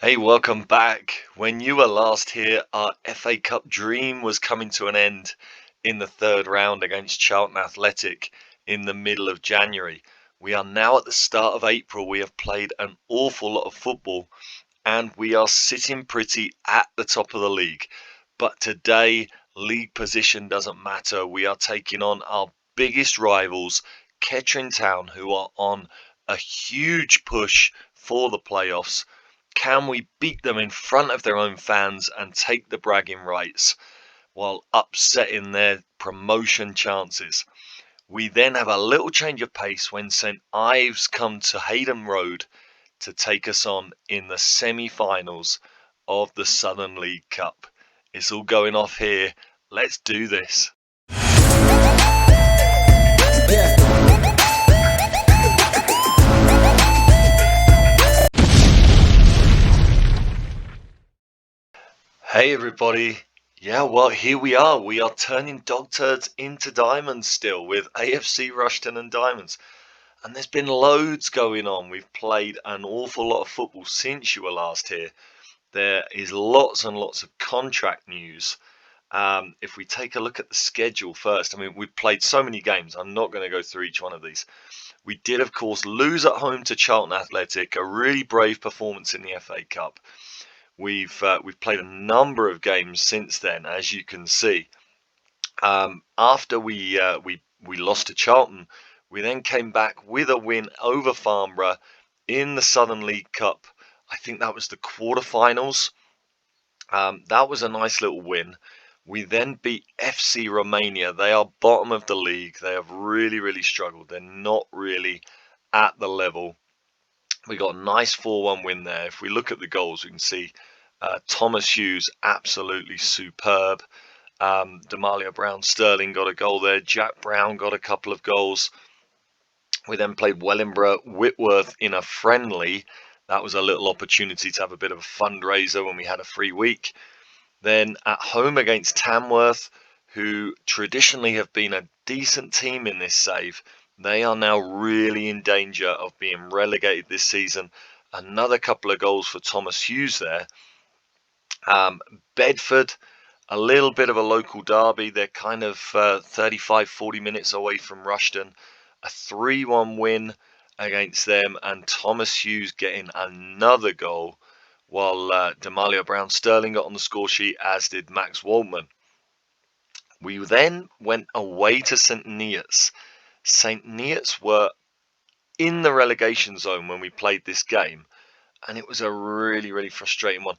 Hey, welcome back. When you were last here, our FA Cup dream was coming to an end in the third round against Charlton Athletic in the middle of January. We are now at the start of April. We have played an awful lot of football and we are sitting pretty at the top of the league. But today, league position doesn't matter. We are taking on our biggest rivals, Kettering Town, who are on a huge push for the playoffs. Can we beat them in front of their own fans and take the bragging rights while upsetting their promotion chances? We then have a little change of pace when St Ives come to Hayden Road to take us on in the semi-finals of the Southern League Cup. It's all going off here. Let's do this. Hey everybody. Yeah, well, here we are. We are turning DOGTURDS into diamonds still with AFC Rushden Diamonds. And there's been loads going on. We've played an awful lot of football since you were last here. There is lots and lots of contract news. If we take a look at the schedule first, I mean, we've played so many games. I'm not going to go through each one of these. We did, of course, lose at home to Charlton Athletic, a really brave performance in the FA Cup. We've played a number of games since then, as you can see. After we lost to Charlton, we then came back with a win over Farnborough in the Southern League Cup. I think that was the quarterfinals. That was a nice little win. We then beat FC Romania. They are bottom of the league. They have really struggled. They're not really at the level. We got a nice 4-1 win there. If we look at the goals, we can see Thomas Hughes absolutely superb. Demalia Brown-Sterling got a goal there. Jack Brown got a couple of goals. We then played Wellingborough Whitworth in a friendly. That was a little opportunity to have a bit of a fundraiser when we had a free week. Then at home against Tamworth, who traditionally have been a decent team in this save. They are now really in danger of being relegated this season. Another couple of goals for Thomas Hughes there. Bedford, a little bit of a local derby. They're kind of 35-40 minutes away from Rushden. A 3-1 win against them, and Thomas Hughes getting another goal, while Demalia Brown-Sterling got on the score sheet, as did Max Waldman. We then went away to St Neots. St Neots were in the relegation zone when we played this game, and it was a really frustrating one.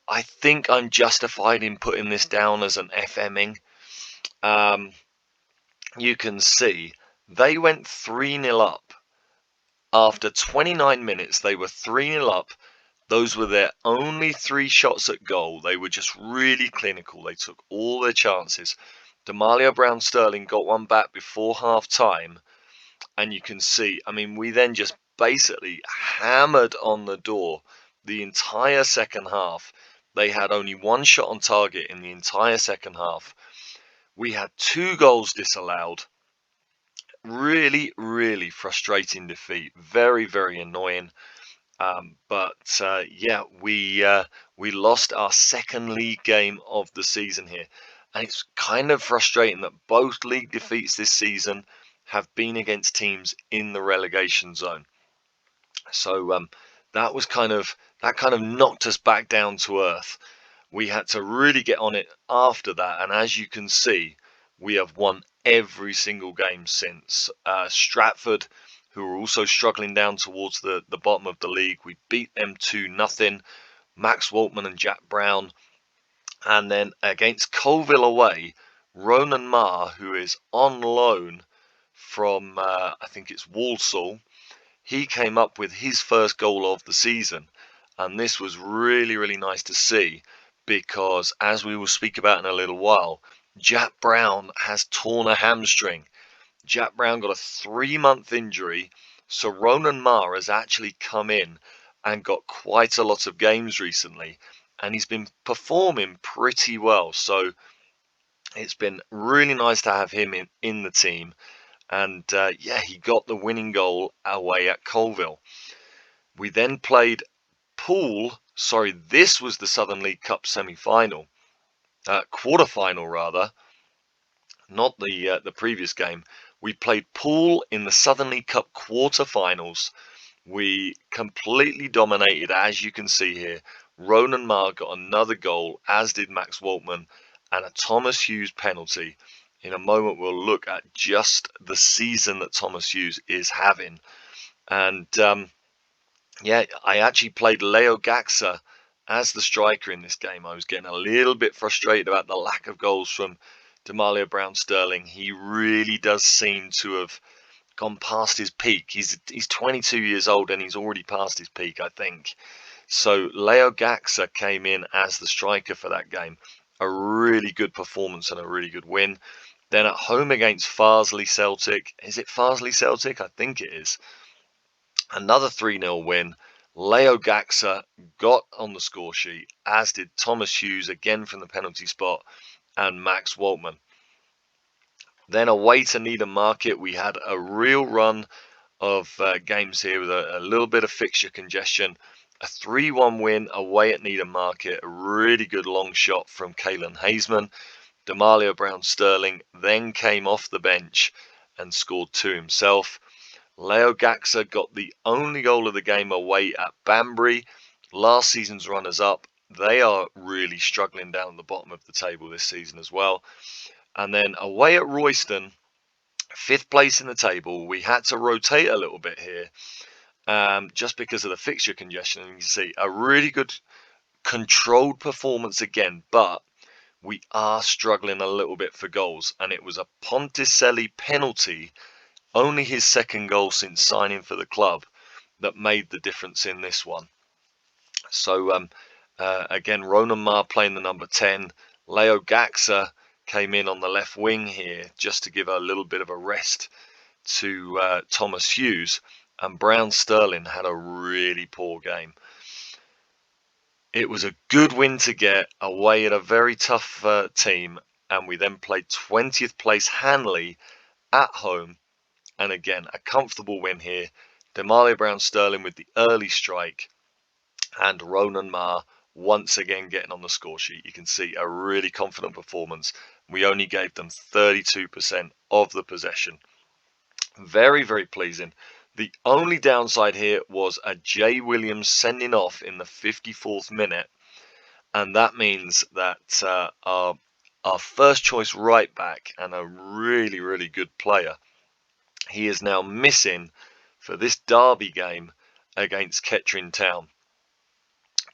I think I'm justified in putting this down as an FMing. You can see they went 3-0 up. After 29 minutes, they were 3-0 up. Those were their only 3 shots at goal. They were just really clinical. They took all their chances. Demalia Brown-Sterling got one back before half-time. And you can see, I mean, we then just basically hammered on the door the entire second half. They had only 1 shot on target in the entire second half. We had 2 goals disallowed. Really frustrating defeat. Very annoying. Yeah, we lost our second league game of the season here. And it's kind of frustrating that both league defeats this season have been against teams in the relegation zone. So that kind of knocked us back down to earth. We had to really get on it after that, and as you can see, we have won every single game since. Stratford, who are also struggling down towards the bottom of the league, we beat them 2-0. Max Waltman and Jack Brown. And then against Colville away, Ronan Marr, who is on loan from I think it's Walsall, he came up with his first goal of the season, and this was really nice to see, because as we will speak about in a little while, Jack Brown has torn a hamstring. Jack Brown got a 3-month injury, so Ronan Marr has actually come in and got quite a lot of games recently, and he's been performing pretty well. So it's been really nice to have him in the team. And yeah, he got the winning goal away at Colville. We then played Poole sorry, this was the Southern League Cup semi-final, quarter-final rather, not the previous game. We played Poole in the Southern League Cup quarter-finals. We completely dominated, as you can see here. Ronan Marr got another goal, as did Max Waltman, and a Thomas Hughes penalty. In a moment, we'll look at just the season that Thomas Hughes is having. And yeah, I actually played Leo Gaxa as the striker in this game. I was getting a little bit frustrated about the lack of goals from Demalia Brown-Sterling. He really does seem to have gone past his peak. He's 22 years old and he's already past his peak, I think. So Leo Gaxa came in as the striker for that game. A really good performance and a really good win. Then at home against Farsley Celtic. Is it Farsley Celtic? I think it is. Another 3-0 win. Leo Gaxa got on the score sheet, as did Thomas Hughes, again from the penalty spot, and Max Waltman. Then away to Needham Market, we had a real run of games here with a little bit of fixture congestion. A 3-1 win away at Needham Market, a really good long shot from Caelan Hazeman. Demalia Brown-Sterling then came off the bench and scored 2 himself. Leo Gaxa got the only goal of the game away at Banbury, last season's runners-up. They are really struggling down the bottom of the table this season as well. And then away at Royston, 5th place in the table. We had to rotate a little bit here just because of the fixture congestion. And you can see a really good controlled performance again, but we are struggling a little bit for goals. And it was a Ponticelli penalty, only his second goal since signing for the club, that made the difference in this one. So again, Ronan Marr playing the number 10. Leo Gaxa came in on the left wing here just to give a little bit of a rest to Thomas Hughes, and Brown-Sterling had a really poor game. It was a good win to get away at a very tough team, and we then played 20th place Hanley at home, and again a comfortable win here. Demalia Brown-Sterling with the early strike, and Ronan Marr once again getting on the score sheet. You can see a really confident performance. We only gave them 32% of the possession. Very, very pleasing. The only downside here was a Jay Williams sending off in the 54th minute, and that means that our first choice right back and a really, really good player, he is now missing for this derby game against Kettering Town.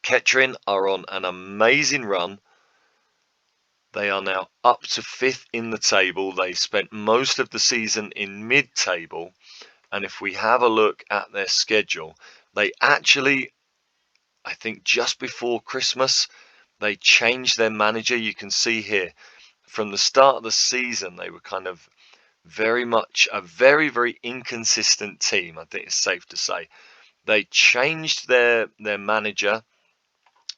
Kettering are on an amazing run. They are now up to 5th in the table. They spent most of the season in mid-table. And if we have a look at their schedule, they actually, I think just before Christmas, they changed their manager. You can see here, from the start of the season, they were kind of very much a very, very inconsistent team, I think it's safe to say. They changed their manager.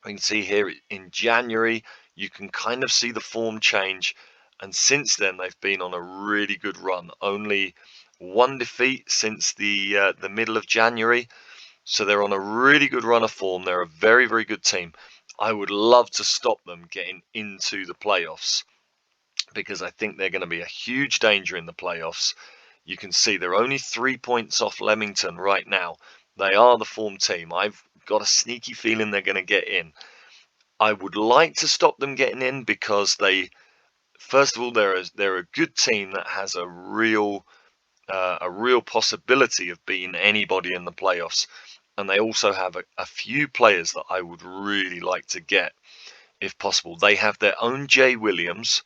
We can see here in January, you can kind of see the form change. And since then, they've been on a really good run. Only 1 defeat since the middle of January. So they're on a really good run of form. They're a very, very good team. I would love to stop them getting into the playoffs, because I think they're going to be a huge danger in the playoffs. You can see they're only 3 points off Leamington right now. They are the form team. I've got a sneaky feeling they're going to get in. I would like to stop them getting in because they, first of all, they're a good team that has a real possibility of beating anybody in the playoffs, and they also have a few players that I would really like to get if possible. They have their own Jay Williams.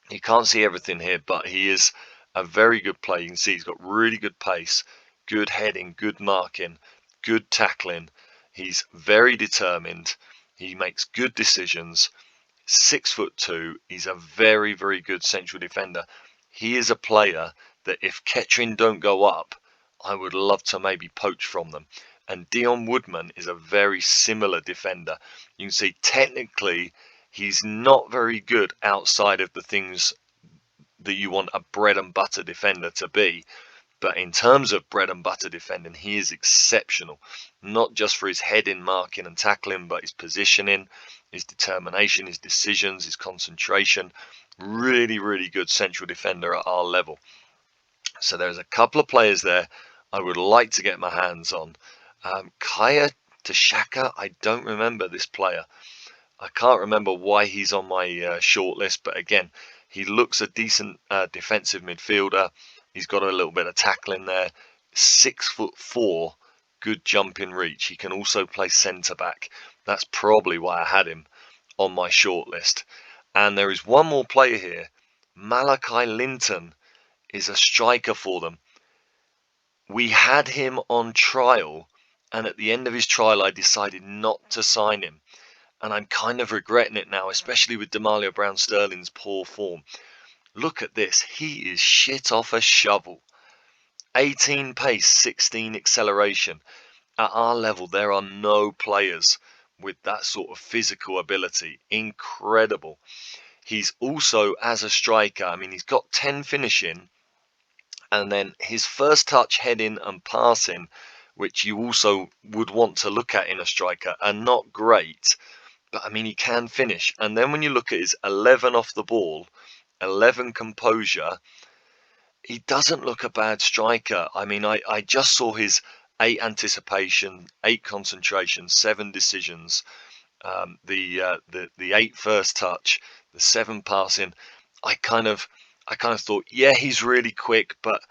You can't see everything here, but he is a very good player. You can see he's got really good pace, good heading, good marking, good tackling. He's very determined. He makes good decisions. 6'2". He's a very, very good central defender. He is a player that if Kettering don't go up, I would love to maybe poach from them. And Dion Woodman is a very similar defender. You can see technically he's not very good outside of the things that you want a bread and butter defender to be, But in terms of bread and butter defending, he is exceptional, not just for his heading, marking and tackling, but his positioning, his determination, his decisions, his concentration. Really, really good central defender at our level. So there's a couple of players there I would like to get my hands on. Kaya Tashaka, I don't remember this player. I can't remember why he's on my shortlist, but again, he looks a decent defensive midfielder. He's got a little bit of tackling there. 6'4", good jumping reach. He can also play centre back. That's probably why I had him on my shortlist. And there is one more player here. Malachi Linton is a striker for them. We had him on trial, and at the end of his trial, I decided not to sign him. And I'm kind of regretting it now, especially with Demalia Brown-Sterling's poor form. Look at this. He is shit off a shovel. 18 pace, 16 acceleration. At our level, there are no players with that sort of physical ability. Incredible. He's also, as a striker, I mean, he's got 10 finishing. And then his first touch, heading and passing, which you also would want to look at in a striker, are not great. But I mean, he can finish. And then when you look at his 11 off the ball, 11 composure, he doesn't look a bad striker. I mean, I just saw his 8 anticipation, 8 concentration, 7 decisions, the 8 first touch, the 7 passing. I kind of thought, yeah, he's really quick, but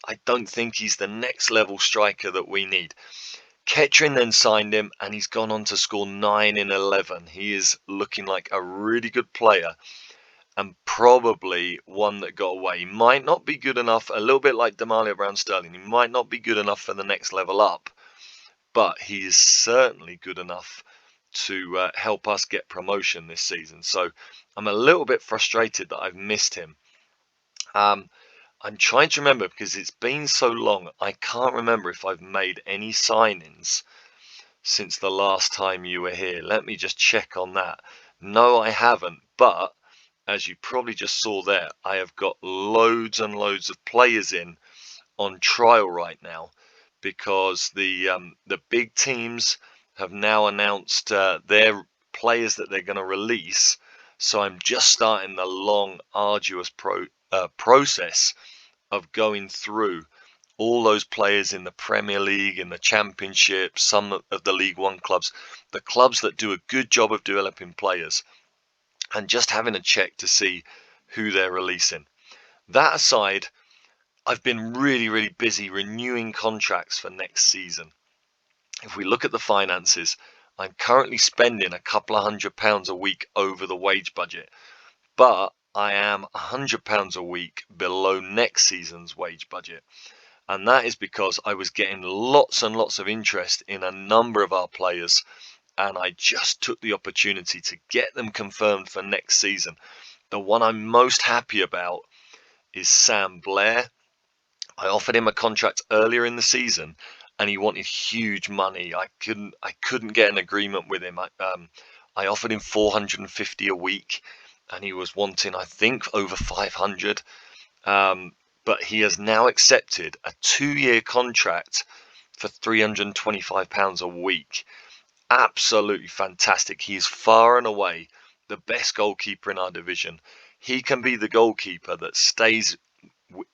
I don't think he's the next level striker that we need. Kettering then signed him, and he's gone on to score 9 in 11. He is looking like a really good player, and probably one that got away. He might not be good enough, a little bit like Demalia Brown-Sterling. He might not be good enough for the next level up, but he is certainly good enough to help us get promotion this season. So I'm a little bit frustrated that I've missed him. I'm trying to remember, because it's been so long, I can't remember if I've made any signings since the last time you were here. Let me just check on that. No, I haven't, but as you probably just saw there, I have got loads and loads of players in on trial right now, because the big teams have now announced their players that they're going to release. So I'm just starting the long, arduous process of going through all those players in the Premier League, in the Championship, some of the League One clubs, the clubs that do a good job of developing players, and just having a check to see who they're releasing. That aside, I've been really, really busy renewing contracts for next season. If we look at the finances, I'm currently spending a couple of £100 a week over the wage budget, but I am £100 a week below next season's wage budget. And that is because I was getting lots and lots of interest in a number of our players, and I just took the opportunity to get them confirmed for next season. The one I'm most happy about is Sam Blair. I offered him a contract earlier in the season, and he wanted huge money. I couldn't get an agreement with him. I offered him 450 a week, and he was wanting, I think, over 500. But he has now accepted a 2-year contract for £325 a week. Absolutely fantastic. He is far and away the best goalkeeper in our division. He can be the goalkeeper that stays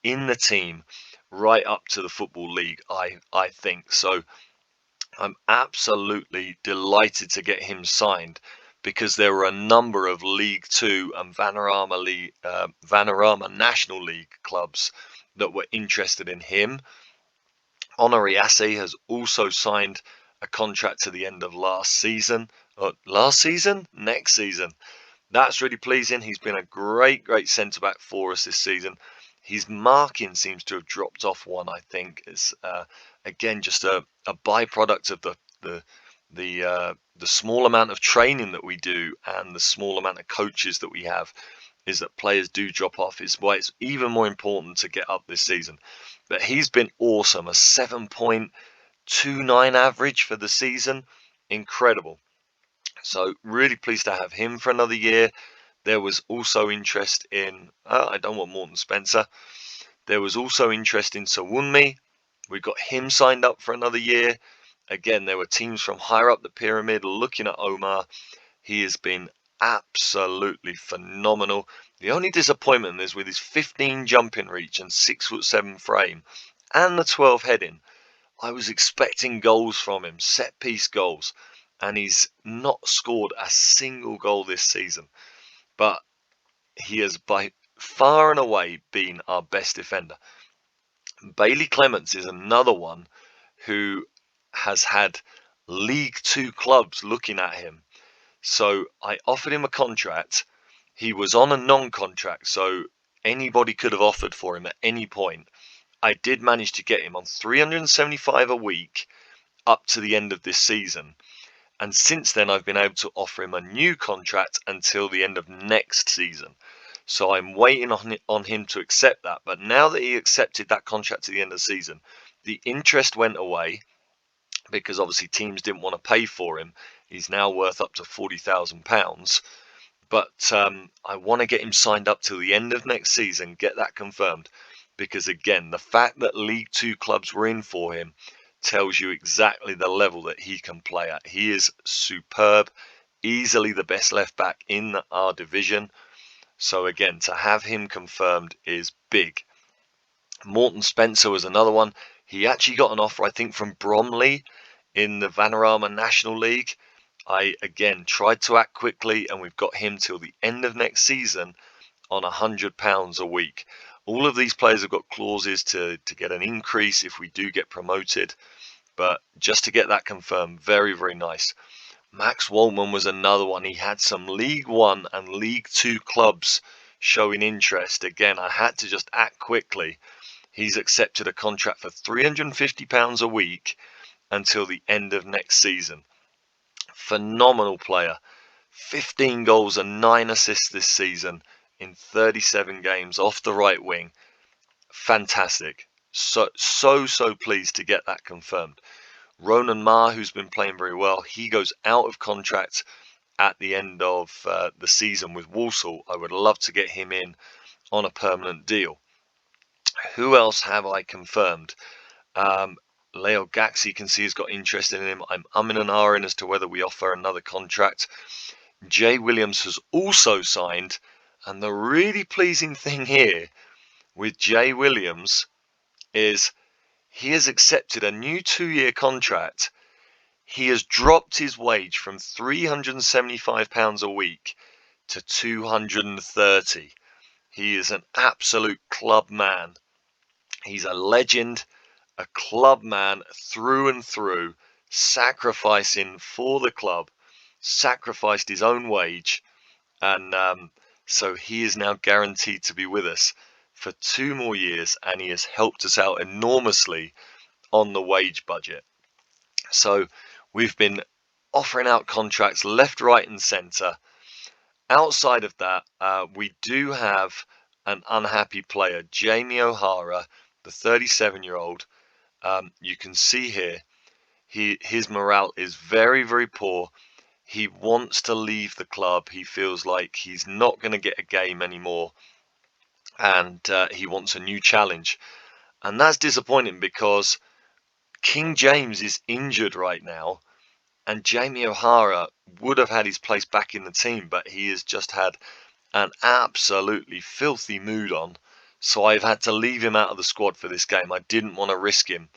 in the team right up to the Football League, I think. So I'm absolutely delighted to get him signed, because there were a number of League Two and Vanarama National League clubs that were interested in him. Honore Ase has also signed a contract to the end of next season. That's really pleasing. He's been a great centre-back for us this season. His marking seems to have dropped off one, I think. It's again just a byproduct of the small amount of training that we do and the small amount of coaches that we have, is that players do drop off. It's why it's even more important to get up this season. But he's been awesome. A 7.29 average for the season. Incredible. So really pleased to have him for another year. There was also interest in, I don't want Morton Spencer. There was also interest in Sawunmi. We got him signed up for another year. Again, there were teams from higher up the pyramid looking at Omar. He has been absolutely phenomenal. The only disappointment is with his 15 jumping reach and 6'7" frame and the 12 heading. I was expecting goals from him, set piece goals, and he's not scored a single goal this season. But he has by far and away been our best defender. Bailey Clements is another one who has had League Two clubs looking at him. So I offered him a contract. He was on a non-contract, so anybody could have offered for him at any point. I did manage to get him on 375 a week up to the end of this season. And since then, I've been able to offer him a new contract until the end of next season. So I'm waiting on him to accept that. But now that he accepted that contract to the end of the season, the interest went away because obviously teams didn't want to pay for him. He's now worth up to £40,000. But I want to get him signed up till the end of next season, get that confirmed. Because again, the fact that League Two clubs were in for him tells you exactly the level that he can play at. He is superb, easily the best left back in our division. So again, to have him confirmed is big. Morton Spencer was another one. He actually got an offer, I think, from Bromley in the Vanarama National League. I again tried to act quickly, and we've got him till the end of next season on £100 a week. All of these players have got clauses to get an increase if we do get promoted, but just to get that confirmed, very, very nice. Max Waldman was another one. He had some League One and League Two clubs showing interest. Again, I had to just act quickly. He's accepted a contract for £350 a week until the end of next season. Phenomenal player. 15 goals and 9 assists this season in 37 games off the right wing. Fantastic. So pleased to get that confirmed. Ronan Ma, who's been playing very well, he goes out of contract at the end of the season with Walsall. I would love to get him in on a permanent deal. Who else have I confirmed? Leo Gax, you can see, has got interest in him. I'm umming and ahhing as to whether we offer another contract. Jay Williams has also signed, and the really pleasing thing here with Jay Williams is he has accepted a new 2-year contract. He has dropped his wage from £375 a week to £230. He is an absolute club man. He's a legend, a club man through and through, sacrificing for the club, sacrificed his own wage, and so he is now guaranteed to be with us for 2 more years, and he has helped us out enormously on the wage budget. So we've been offering out contracts left, right and centre. Outside of that, we do have an unhappy player, Jamie O'Hara, the 37-year-old. You can see here, his morale is very, very poor. He wants to leave the club. He feels like he's not going to get a game anymore, and he wants a new challenge. And that's disappointing because King James is injured right now, and Jamie O'Hara would have had his place back in the team, but he has just had an absolutely filthy mood on. So I've had to leave him out of the squad for this game. I didn't want to risk him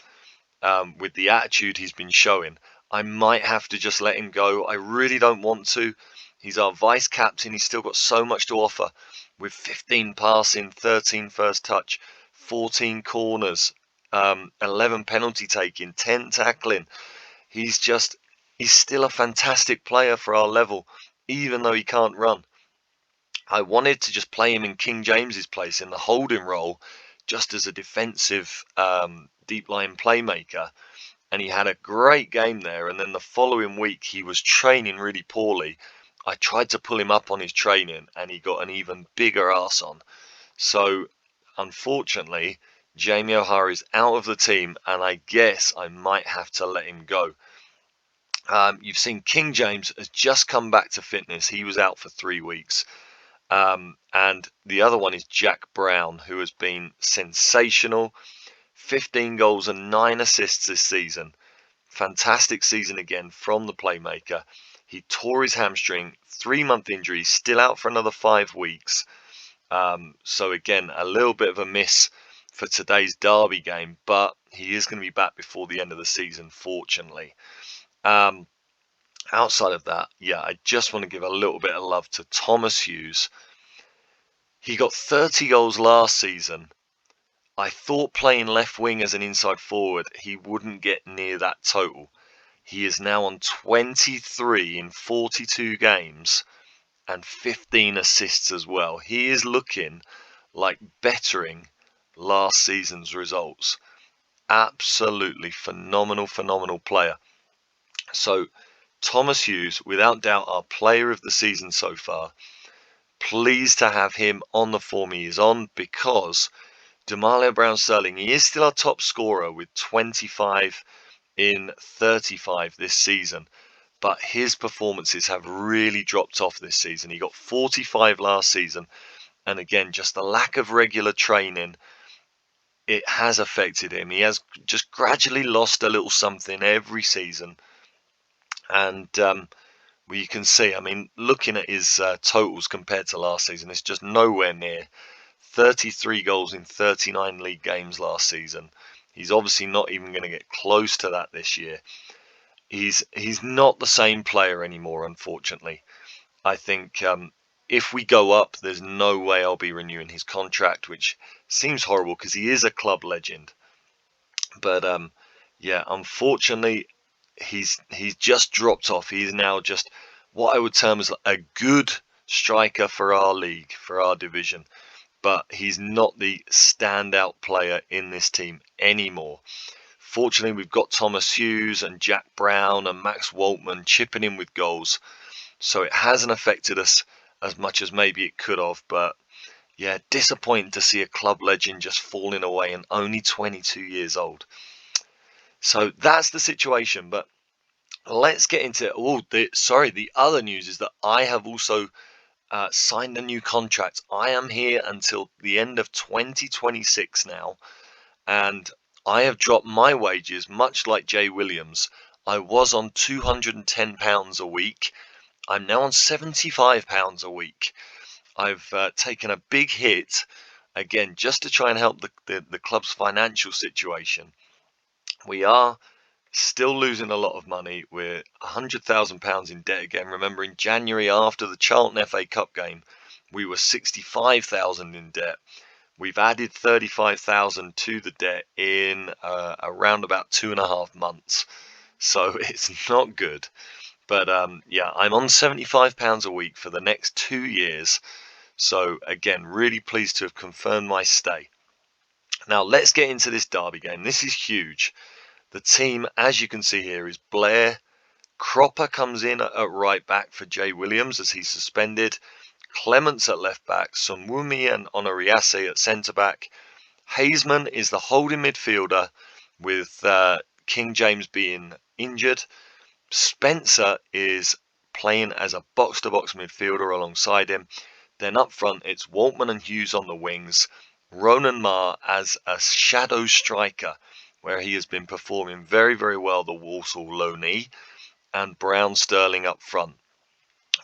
with the attitude he's been showing. I might have to just let him go. I really don't want to. He's our vice captain. He's still got so much to offer with 15 passing, 13 first touch, 14 corners, 11 penalty taking, 10 tackling. He's still a fantastic player for our level, even though he can't run. I wanted to just play him in King James's place in the holding role, just as a defensive deep line playmaker, and he had a great game there. And then the following week he was training really poorly. I tried to pull him up on his training, and he got an even bigger arse on. So unfortunately, Jamie O'Hara is out of the team, and I guess I might have to let him go. You've seen King James has just come back to fitness. He was out for 3 weeks. And the other one is Jack Brown, who has been sensational. 15 goals and 9 assists this season. Fantastic season again from the playmaker. He tore his hamstring, 3-month injury, still out for another 5 weeks. So again, a little bit of a miss for today's derby game, but he is going to be back before the end of the season, fortunately. Outside of that, yeah, I just want to give a little bit of love to Thomas Hughes. He got 30 goals last season. I thought playing left wing as an inside forward, he wouldn't get near that total. He is now on 23 in 42 games and 15 assists as well. He is looking like bettering last season's results. Absolutely phenomenal player. So Thomas Hughes, without doubt, our player of the season so far. Pleased to have him on the form he is on, because Demalia Brown-Sterling, he is still our top scorer with 25 in 35 this season. But his performances have really dropped off this season. He got 45 last season. And again, just the lack of regular training, it has affected him. He has just gradually lost a little something every season. And well, you can see, I mean, looking at his totals compared to last season, it's just nowhere near. 33 goals in 39 league games last season. He's obviously not even going to get close to that this year. He's not the same player anymore, unfortunately. I think if we go up, there's no way I'll be renewing his contract, which seems horrible because he is a club legend. But yeah, unfortunately, he's just dropped off. He's now just what I would term as a good striker for our league, for our division. But he's not the standout player in this team anymore. Fortunately, we've got Thomas Hughes and Jack Brown and Max Waltman chipping in with goals. So it hasn't affected us as much as maybe it could have. But yeah, disappointing to see a club legend just falling away and only 22 years old. So that's the situation. But let's get into the other news is that I have also signed a new contract. I am here until the end of 2026 now, and I have dropped my wages, much like Jay Williams. I was on £210 a week. I'm now on £75 a week. I've taken a big hit, again, just to try and help the club's financial situation. We are still losing a lot of money. We're £100,000 in debt again. Remember, in January, after the Charlton FA Cup game, we were 65,000 in debt. We've added 35,000 to the debt in around about 2.5 months. So it's not good. But yeah, I'm on £75 a week for the next 2 years. So again, really pleased to have confirmed my stay. Now let's get into this derby game. This is huge. The team, as you can see here, is Blair. Cropper comes in at right back for Jay Williams as he's suspended. Clements at left back. Sumwumi and Onoriase at centre back. Hazeman is the holding midfielder with King James being injured. Spencer is playing as a box-to-box midfielder alongside him. Then up front, it's Waltman and Hughes on the wings. Ronan Marr as a shadow striker, where he has been performing very well, the Walsall loanee, and Brown-Sterling up front.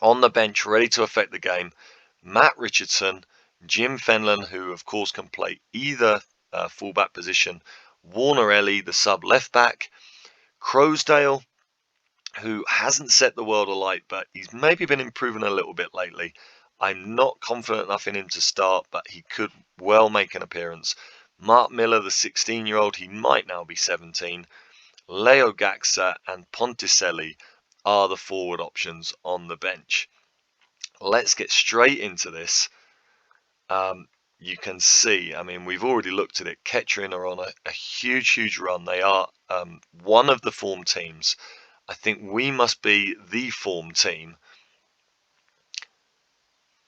On the bench, ready to affect the game, Matt Richardson, Jim Fenlon, who of course can play either fullback position, Warner Ellie, the sub left back, Crowsdale, who hasn't set the world alight, but he's maybe been improving a little bit lately. I'm not confident enough in him to start, but he could well make an appearance. Mark Miller, the 16-year-old, he might now be 17. Leo Gaxa and Ponticelli are the forward options on the bench. Let's get straight into this. You can see, I mean, we've already looked at it. Kettering are on a huge run. They are one of the form teams. I think we must be the form team.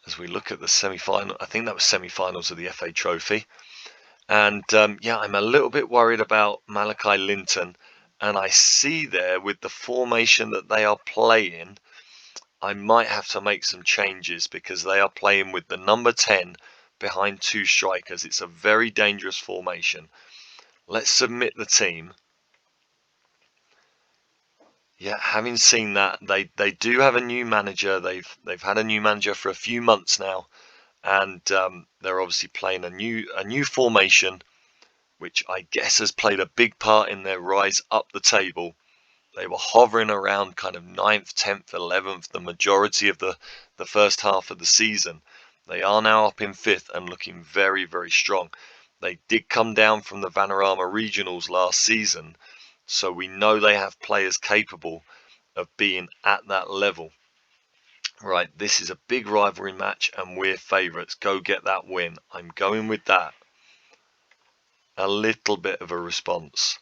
As we look at the semi-final, I think that was semi-finals of the FA Trophy. And yeah, I'm a little bit worried about Malachi Linton. And I see there with the formation that they are playing, I might have to make some changes because they are playing with the number 10 behind 2 strikers. It's a very dangerous formation. Let's submit the team. Yeah, having seen that, they do have a new manager. They've had a new manager for a few months now, and they're obviously playing a new formation, which I guess has played a big part in their rise up the table. They were hovering around kind of 9th, 10th, 11th the majority of the first half of the season. They are now up in 5th and looking very, very strong. They did come down from the Vanarama Regionals last season, so we know they have players capable of being at that level. Right, this is a big rivalry match and we're favourites. Go get that win. I'm going with that. A little bit of a response.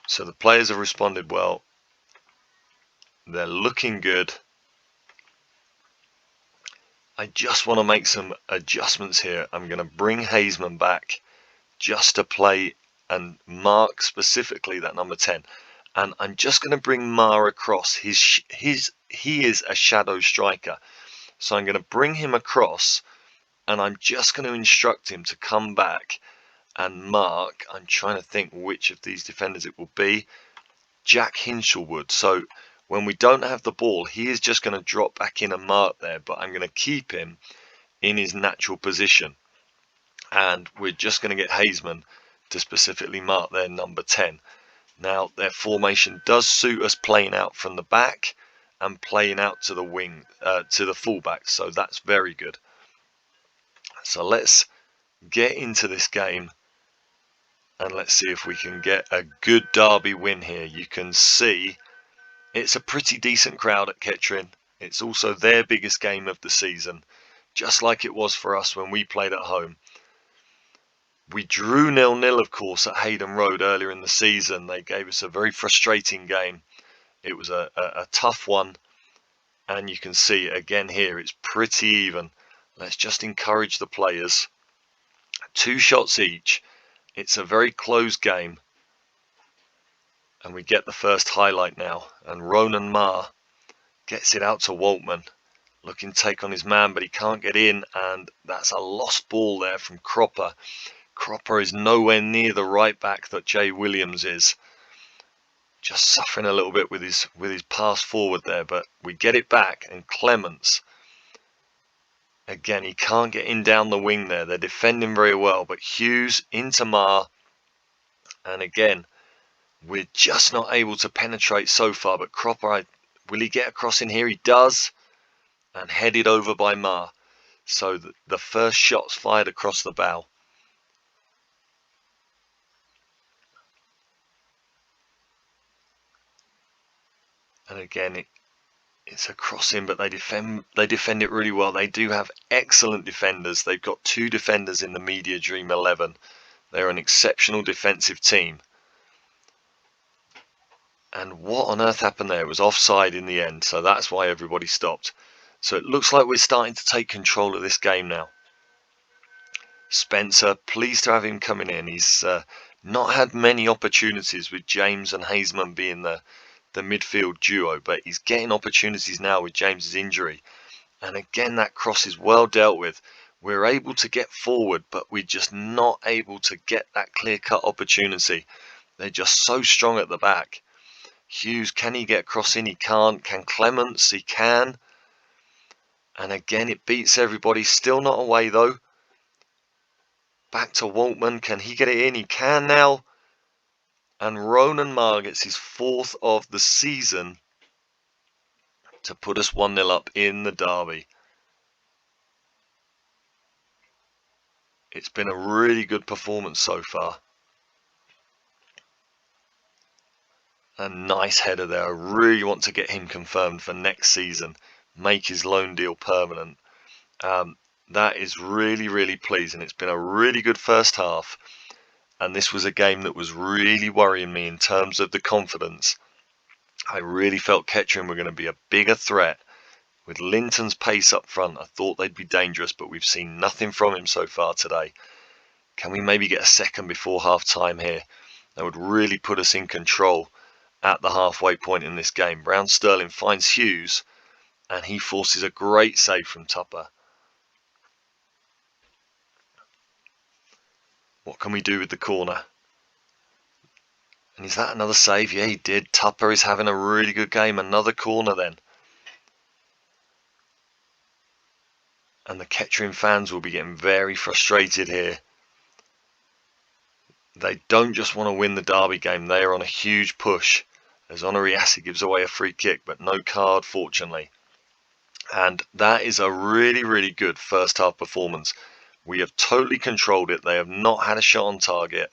So the players have responded well. They're looking good. I just want to make some adjustments here. I'm going to bring Hazeman back just to play and mark specifically that number 10. And I'm just going to bring Ma across. He is a shadow striker. So I'm going to bring him across and I'm just going to instruct him to come back and mark. I'm trying to think which of these defenders it will be. Jack Hinchelwood. So when we don't have the ball, he is just going to drop back in and mark there, but I'm going to keep him in his natural position. And we're just going to get Hazeman to specifically mark their number 10. Now, their formation does suit us playing out from the back and playing out to the wing, to the fullback. So that's very good. So let's get into this game and let's see if we can get a good derby win here. You can see it's a pretty decent crowd at Kettering. It's also their biggest game of the season, just like it was for us when we played at home. We drew 0-0, of course, at Hayden Road earlier in the season. They gave us a very frustrating game. It was a tough one. And you can see, again here, it's pretty even. Let's just encourage the players. 2 shots each. It's a very close game. And we get the first highlight now. And Ronan Ma gets it out to Waltman. Looking to take on his man, but he can't get in. And that's a lost ball there from Cropper. Cropper is nowhere near the right back that Jay Williams is. Just suffering a little bit with his pass forward there. But we get it back. And Clements, again, he can't get in down the wing there. They're defending very well. But Hughes into Ma. And again, we're just not able to penetrate so far, but Cropper, will he get across in here? He does, and headed over by Ma. So the first shot's fired across the bow. And again, it's a crossing, but they defend it really well. They do have excellent defenders. They've got 2 defenders in the Media Dream 11. They're an exceptional defensive team. And what on earth happened there? It was offside in the end, so that's why everybody stopped. So it looks like we're starting to take control of this game now. Spencer, pleased to have him coming in. He's not had many opportunities with James and Hazeman being the midfield duo, but he's getting opportunities now with James's injury. And again, that cross is well dealt with. We're able to get forward, but we're just not able to get that clear-cut opportunity. They're just so strong at the back. Hughes, can he get across in? He can't. Can Clements? He can. And again, it beats everybody. Still not away, though. Back to Waltman. Can he get it in? He can now. And Ronan Ma gets his 4th of the season to put us 1-0 up in the derby. It's been a really good performance so far. A nice header there. I really want to get him confirmed for next season. Make his loan deal permanent. That is really, really pleasing. It's been a really good first half. And this was a game that was really worrying me in terms of the confidence. I really felt Kettering were going to be a bigger threat. With Linton's pace up front, I thought they'd be dangerous, but we've seen nothing from him so far today. Can we maybe get a second before half time here? That would really put us in control at the halfway point in this game. Brown Sterling finds Hughes, and he forces a great save from Tupper. What can we do with the corner? And is that another save? Yeah, he did. Tupper is having a really good game. Another corner then. And the Kettering fans will be getting very frustrated here. They don't just want to win the derby game. They are on a huge push. As Onoriassi gives away a free kick, but no card, fortunately. And that is a really, really good first half performance. We have totally controlled it. They have not had a shot on target.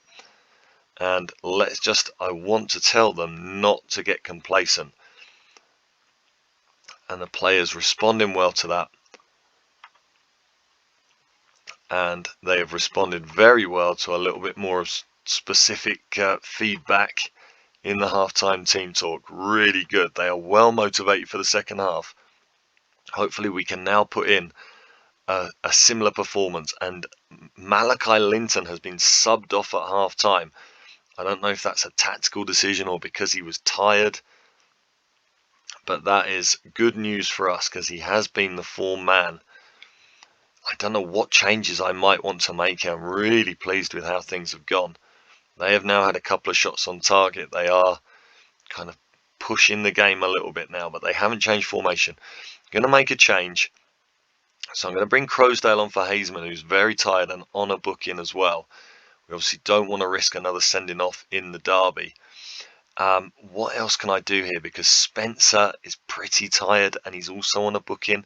And I want to tell them not to get complacent. And the players responding well to that. And they have responded very well to a little bit more of specific feedback in the halftime team talk. Really good. They are well motivated for the second half. Hopefully we can now put in a similar performance. And Malachi Linton has been subbed off at half time. I don't know if that's a tactical decision or because he was tired, but that is good news for us because he has been the form man. I don't know what changes I might want to make. I'm really pleased with how things have gone. They have now had a couple of shots on target. They are kind of pushing the game a little bit now, but they haven't changed formation. I'm going to make a change. So I'm going to bring Crosdale on for Hazeman, who's very tired and on a booking as well. We obviously don't want to risk another sending off in the derby. What else can I do here? Because Spencer is pretty tired and he's also on a booking.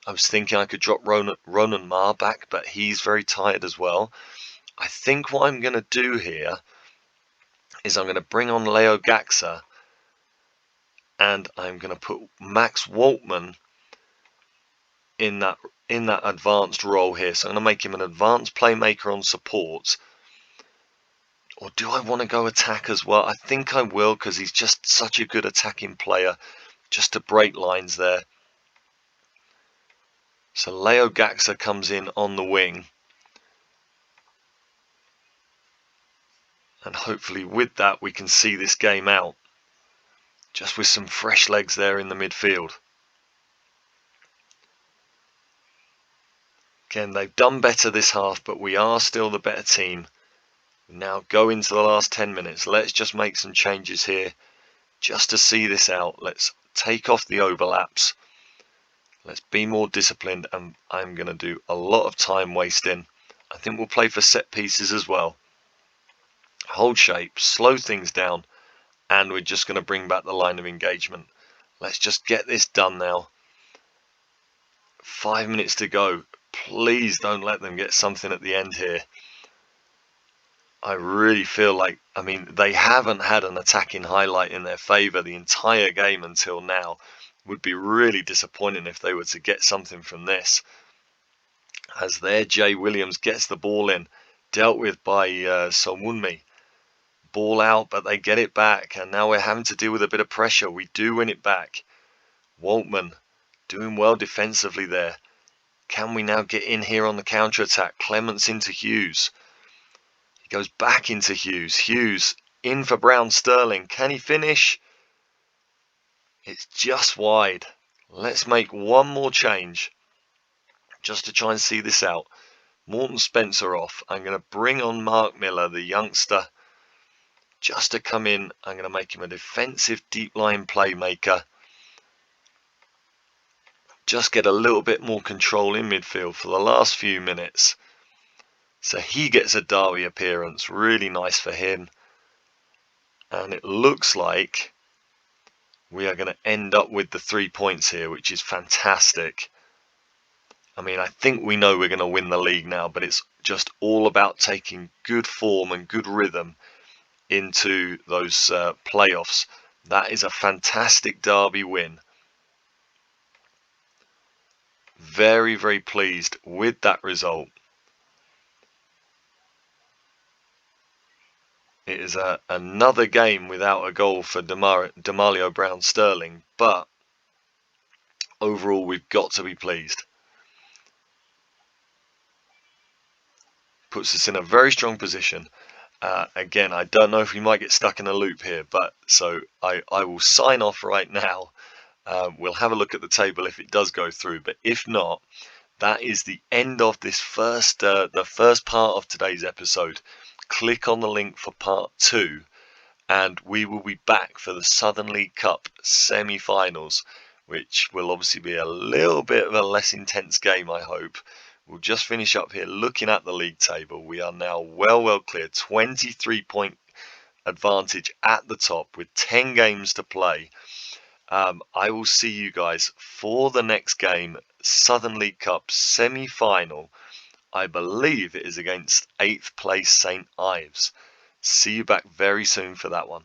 I was thinking I could drop Ronan Marr back, but he's very tired as well. I think what I'm going to do here is I'm going to bring on Leo Gaxa and I'm going to put Max Waltman in that advanced role here. So I'm going to make him an advanced playmaker on support. Or do I want to go attack as well? I think I will because he's just such a good attacking player just to break lines there. So Leo Gaxa comes in on the wing. And hopefully with that we can see this game out. Just with some fresh legs there in the midfield. Again, they've done better this half, but we are still the better team. Now go into the last 10 minutes. Let's just make some changes here just to see this out. Let's take off the overlaps. Let's be more disciplined, and I'm going to do a lot of time wasting. I think we'll play for set pieces as well. Hold shape, slow things down, and we're just going to bring back the line of engagement. Let's just get this done now. 5 minutes to go. Please don't let them get something at the end here. I really feel like, I mean, they haven't had an attacking highlight in their favour the entire game until now. Would be really disappointing if they were to get something from this. As there, Jay Williams gets the ball in, dealt with by Somwunmi. Ball out, but they get it back, and now we're having to deal with a bit of pressure. We do win it back. Waltman doing well defensively there. Can we now get in here on the counter-attack? Clements into Hughes. Goes back into Hughes. Hughes in for Brown Sterling. Can he finish? It's just wide. Let's make one more change just to try and see this out. Morton Spencer off. I'm going to bring on Mark Miller, the youngster, just to come in. I'm going to make him a defensive deep line playmaker. Just get a little bit more control in midfield for the last few minutes. So he gets a derby appearance, really nice for him. And it looks like we are going to end up with the 3 points here, which is fantastic. I mean, I think we know we're going to win the league now, but it's just all about taking good form and good rhythm into those playoffs. That is a fantastic derby win. Very, very pleased with that result. It is another game without a goal for Damalio Brown Sterling, but overall we've got to be pleased. Puts us in a very strong position, Again, I don't know if we might get stuck in a loop here, but so I will sign off right now. We'll have a look at the table if it does go through, but if not, that is the end of this the first part of today's episode. Click on the link for part 2, and we will be back for the Southern League Cup semi-finals, which will obviously be a little bit of a less intense game, I hope. We'll just finish up here looking at the league table. We are now well clear, 23-point advantage at the top with 10 games to play. I will see you guys for the next game, Southern League Cup semi-final. I believe it is against 8th place St. Ives. See you back very soon for that one.